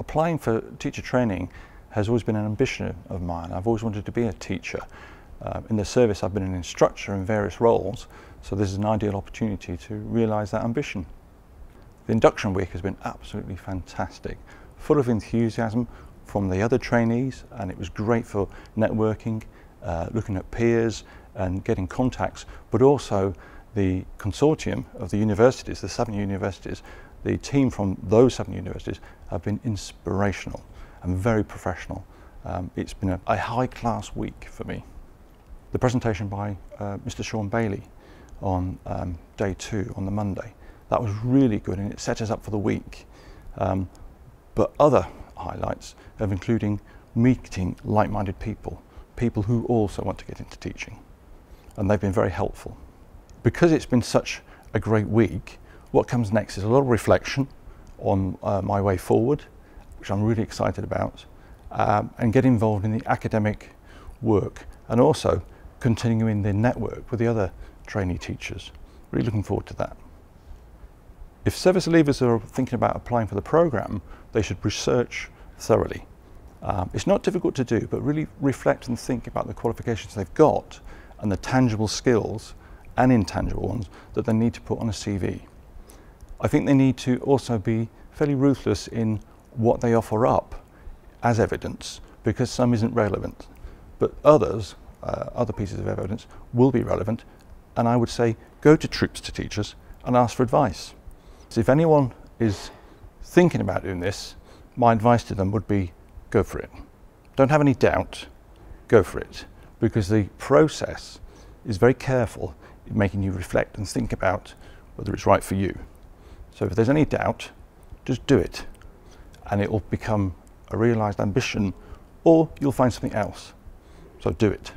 applying for teacher training has always been an ambition of mine. I've always wanted to be a teacher. In the service I've been an instructor in various roles, so this is an ideal opportunity to realise that ambition. The induction week has been absolutely fantastic, full of enthusiasm from the other trainees, and it was great for networking, looking at peers and getting contacts, but also the consortium of the universities, the 7 universities, the team from those 7 universities have been inspirational and very professional. It's been a high-class week for me. The presentation by Mr. Sean Bailey on day 2, on the Monday, that was really good and it set us up for the week. But other highlights of including meeting like-minded people, people who also want to get into teaching, and they've been very helpful. Because it's been such a great week, what comes next is a lot of reflection on my way forward, which I'm really excited about, and get involved in the academic work and also continuing the network with the other trainee teachers. Really looking forward to that. If service leavers are thinking about applying for the programme, they should research thoroughly. It's not difficult to do, but really reflect and think about the qualifications they've got and the tangible skills and intangible ones that they need to put on a CV. I think they need to also be fairly ruthless in what they offer up as evidence, because some isn't relevant, but others, other pieces of evidence will be relevant, and I would say go to Troops to Teachers and ask for advice. So if anyone is thinking about doing this, my advice to them would be go for it. Don't have any doubt, go for it, because the process is very careful in making you reflect and think about whether it's right for you. So if there's any doubt, just do it, and it will become a realised ambition, or you'll find something else. So do it.